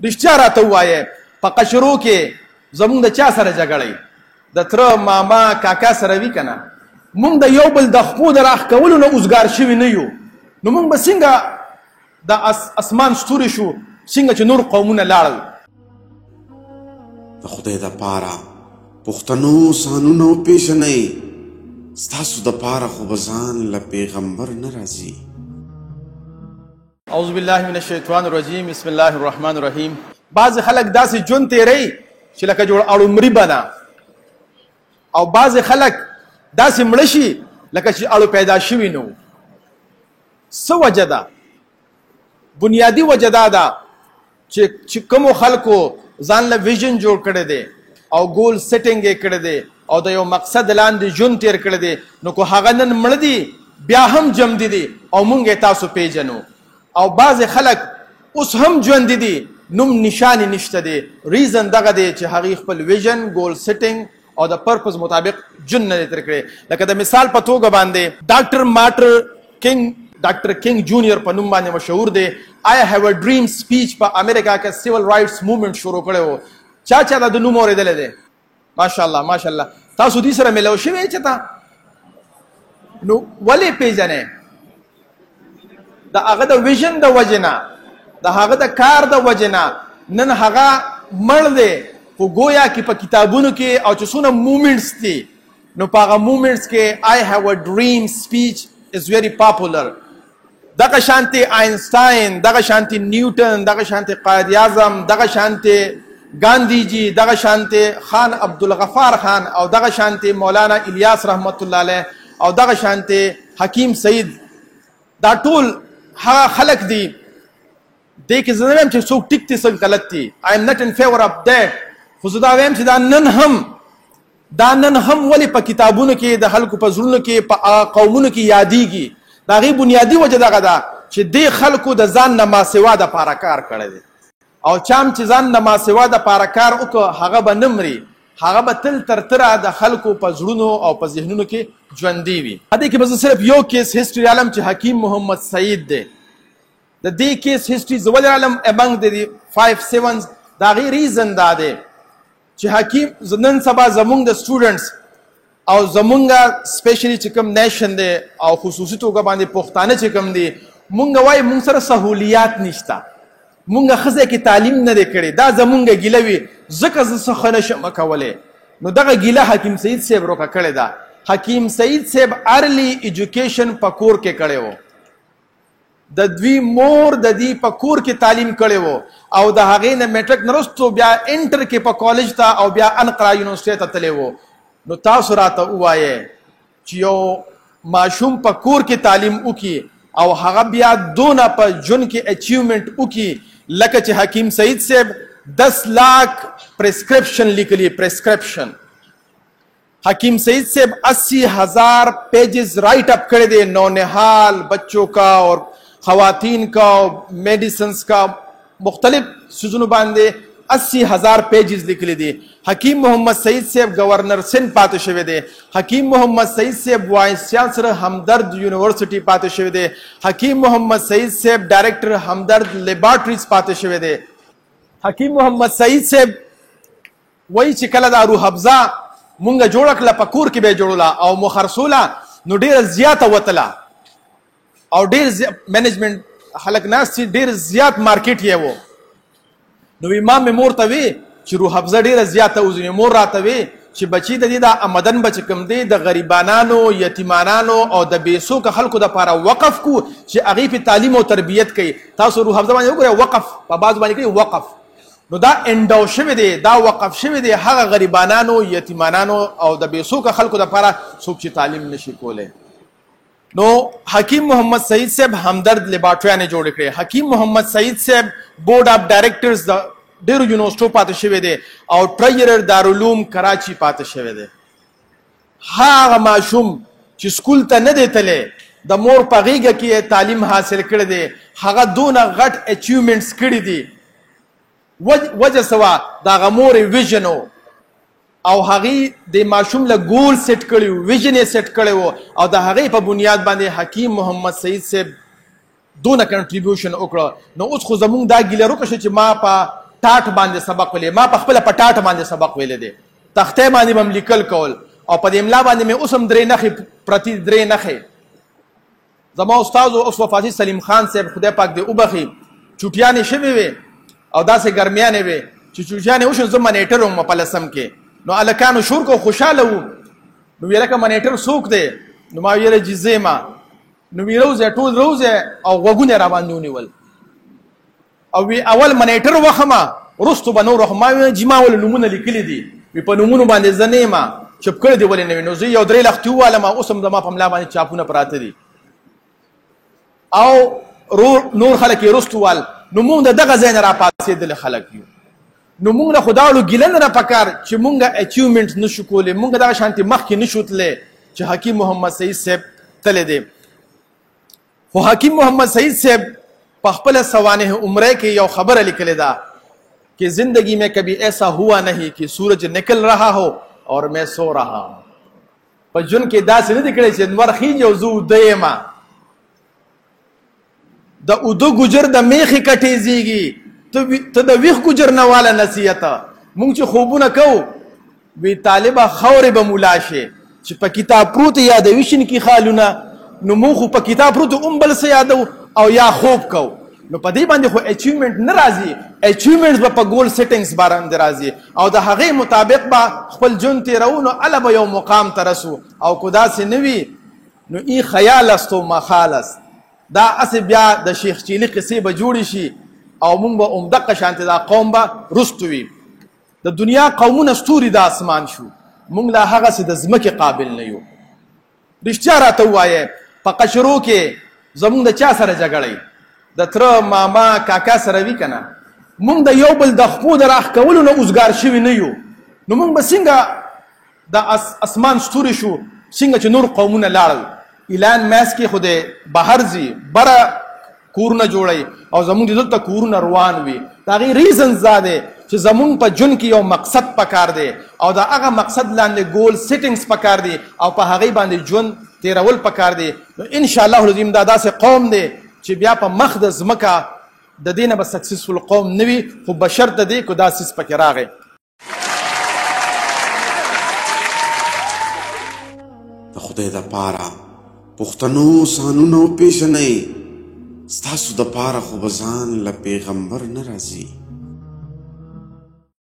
رښتیا راته ووایه په قشرو کې زمونږ د چا سره جګړه د تره ماما کاکا سره وي که نه مونږ د یو بل د خپو د راښکولو نه اوزګار شوي نه یو نو مونږ به څنګه د اسمان ستوري شو څنګه چې نور قومونه لاړل. د خدای دپاره پښتنو ځانونه وپېژنئ ستاسو دپاره خو به ځان له پیغمبر نه راځي. اعوذ بالله من الشیطان الرجیم بسم الله الرحمن الرحیم. بعضې خلک داسې ژوند تېروي چې لکه جوړ اړومري به نه او بعضې خلک داسې مړه شي لکه چې اړو پیدا شوي نه وو. څه وجه ده؟ بنیادي وجه دا ده چې کومو خلکو ځان له ویژن جوړ کړی دی او ګول سیټینګ یې کړی دی او د یو مقصد لاندې ژوند تېر کړی دی نو که هغه نن مړه دي بیا هم ژوندي دي او موږ یې تاسو پیژنو او بعضې خلک اوس هم ژوندي دي نوم نشانې نشته دی. ریزن دغه دی چې هغې خپل ویژن ګول سیټینګ او د پرپز مطابق ژوند نه دی تېر کړی. لکه د مثال په توګه باندې ډاکټر مارټر کینګ ډاکټر کینګ جونیئر په نوم باندې مشهور دی. آی هیو ا ډریم سپیچ په امریکا کې سیول رایټس موومنټ شروع کړی و. چا چا د نوم اورېدلی دی؟ ماشاءالله ماشاءالله. تاسو دې سره میلاو شوی چې تا نو ولې پیژنئ؟ د هغه د ویژن د وجې نه د هغه د کار د وجې نه نن هغه مړ دی خو ګویا کې په کتابونو کې او چې څونه موومنټس دي نو په هغه موومنټس کې آی هیو ا ډریم سپیچ از ویری پاپولر. دغه شانتي آینسټاین، دغه شانتي نیوټن، دغه شانتي قائد اعظم، دغه شانتي گاندھی جی، دغه شانتي خان عبدالغفار خان او دغه شانتي مولانا الیاس رحمت الله علیه او دغه شانتي حکیم سعید، دا ټول هغه خلق دي دې کې زه نه وایم چې څوک ټیک دي څوک غلط دي. آی ایم ناٹ ان فیور اف دیٹ. خو زه دا وایم چې دا نن هم ولې په کتابونو کې د خلکو په زړونو کې په قومونو کې یادېږي. د هغې بنیادي وجه دغه ده چې دې خلکو د ځان نه ماسوا دپاره کار کړی دی او چام چې ځان نه ماسوا دپاره کار وکړه هغه به نه مري، هغه به تل تر تره د خلکو په زړونو او په ذهنونو کې ژوندي وي. دې کې به زه صرف یو کیس هسټري عالم چې حکیم محمد سعید دی د دې کیس هسټري زه ولې عالم امنګ د 5-7 د هغې ریزن دا دی چې حکیم نن سبا زمونږ د سټوډنټس او زمونږ سپیشلی چې کوم نیشن دی او خصوصي توګه باندې پښتانه چې کوم دي مونږ وایو مونږ سره سهولیات نشته، مونږ ښځه کې تعلیم نه دی کړی، دا زمونږ ګیله وي ځکه زه څه ښه نشم کولی. نو دغه ګیله حکیم سعید صاحب روکه کړې ده. حکیم سعید صاحب ارلی ایجوکیشن په کور کې کړی و، د دوی مور د دې په کور کې تعلیم کړی و او د هغې نه میټرک نه وروستو بیا انټر کې په کالج ته او بیا انقره یونیورسټۍ ته تللی و. نو تاسو راته ووایئ چې یو ماشوم په کور کې تعلیم وکړي او هغه بیا دونه په ژوند کې اچیومنټ وکړي لکه چې حکیم سعید صاحب 10 लाख پرسکرپشن لیکلی. پرسکرپشن حکیم سعید صاحب 80,000 پیجز رائٹ اپ کړی دی نونحال بچوں کا اور خواتین کا اور میڈیسنس کا مختلف سیزونو باندې 80,000 پیجز لیکلی دي. حکیم محمد سعید صاحب گورنر سندھ پاتې شوی دی. حکیم محمد سعید صاحب وائس چانسلر همدرد یونیورسٹی پاتې شوی دی. حکیم محمد سعید صاحب ډایرکټر همدرد لیبارټریز پاتې شوی دی. حکیم محمد سعید صاحب وایي چې کله دا روح افزا مونږ جوړه کړله په کور کې به یې جوړوله او مخرصوله نو ډېره زیاته وتله او ډېر مینجمنټ خلک ناست چې ډېر زیات مارکیټ یې و. نو امام مې مور ته وی چې روح افزه ډېره زیاته وځي. مور راته وی چې بچي د دې دا آمدن به چې کوم دی د غریبانانو، یتیمانانو او د بېڅوکه خلکو دپاره وقف کو چې هغې پې تعلیم او تربیت کوي. تاسو روح افزه باندې وګورئ وقف په بعضو باندې کوي وقف، نو دا انډو شوی دی، دا وقف شوی دی هغه غریبانانو، یتیمانانو او د بېڅوکه خلکو دپاره څوک چې تعلیم نشي کولی. نو حکیم محمد سعید صاحب همدرد لیبارټریانې جوړې کړې. حکیم محمد سعید صاحب بورډ آف ډایرکټرز د ډېرو یونیورسټو پاتې شوی دی او ټریجرر دارالعلوم کراچي پاتې شوی دی. هغه ماشوم چې سکول ته نه دی تللی د مور په غېږه کې تعلیم حاصل کړی دی هغه دونه غټ اچیومنټس کړي دي. وجه څه وه؟ د هغه مورې ویژن او هغې د ماشوم له ګول سیټ کړي و، ویژن یې سیټ کړی و او د هغې په بنیاد باندې حکیم محمد سعید صاحب دونه کنټریبیوشن وکړه. نو اوس خو زمونږ دا ګیله روکه شوه چې ما په ټاټ باندې سبق ویلی، ما په خپله په ټاټ باندې سبق ویلی دی، تختې باندې به م لیکل کول او په دې املا باندې مې اوس هم 3 نښې پرتې 3 نښې. زما استاد اوس وفاتي سلیم خان صاحب خدای پاک دې وبخي، چوټیانې شوې وې او داسې ګرمیانې وې چې چوټیانې وشو. زه منیټر وم په 10 کې، نو هلکانو شور کو خوشحاله وو. نو ویې لکه منیټر څوک دی؟ نو ما ویله چې زه یم. نو وی روزه ټول روزه او غوږونه را باندې ونیول او وی اول منیټر وخمه وروستو به نور وخم. ما ویل چې ما ولې نومونه لیکلي دي؟ وی په نومونو باندې زه نه یم، چپ کړی دي ولې نه وي؟ نو زه یو 3 لختې ووالم، اوس هم زما په ملا باندې چاپونه پراته دي او نور خلک یې وروستو وال. نو مونږ د دغه ځای نه را پاڅېدلي خلک یو. نو مونږ له خو دا ډول ګیله نه پکار چې مونږ اچیومنټ نه شو کولی، مونږ دغه شانتې مخکې نه شو تللی چې حکیم محمد سعید صاحب تللی دی. خو حکیم محمد سعید صاحب په خپله سوانح عمره کې یو خبره لیکلې ده کہ زندگی میں کبھی ایسا ہوا نہیں کہ سورج نکل رہا ہو اور میں سو رہا ہوں. په ژوند کې داسې نه دی کړی چې لمر خیږي او زه اوده یم. د اوده ګجر د میخې کټېزېږي، ته د ویښ ګجر نه واله نصیحته. مونږ چې خوبونه کوو وی طالبه خاورې به مولا شي چې په کتاب پروت یادوي شینکي خالونه. نو مونږ خو په کتاب پروت هم بل څه یادو او یا خوب کوو. نو په دې باندې خو اچیومنټ نه راځي، اچیومنټس به په ګول سیټنګس باندې راځي او د هغې مطابق به خپل ژوند تېروو، نو هله به یو مقام ته رسو. او که داسې نه وي نو این خیال است و مخال است. دا هسې بیا د شیخ چیلي قصې به جوړې شي او مونږ به همدقه شانتې دا قوم به رستو وي. د دنیا قومونه ستوري د اسمان شو، مونږ لا هغسې د ځمکې قابل نه یو. رښتیا راته ووایې په قشرو کې زمونږ د چا سره جګړی؟ د تره ماما کاکا سره وي که نه؟ مونږ د یو بل د خپو د راښ کولو نه اوزګار شوي نه یو. نو مونږ به څنګه د اسمان ستوري شو څنګه چې نور قومونه لاړل؟ ایلان ماسک کې خو د بهر ځي بره کورونه جوړوي او زمونږ د دلته کورونه روان وي. د هغې ریزنز دا دی چې زمونږ په ژوند کې یو مقصد پکار دی او د هغه مقصد لاندې ګول سیټنګس پکار دی او په هغې باندې ژوند تیرول پکار دی. نو انشاءالله العظیم دا داسې قوم دی چې بیا په مخ د ځمکه د دې نه به سکسسفل قوم نه وي، خو بشرط دی که دا سیس پکې راغی. د خدای دپاره پښتنو سانونه وپېژنئ، ستاسو دپاره خو به ځان له پیغمبر نه راځي.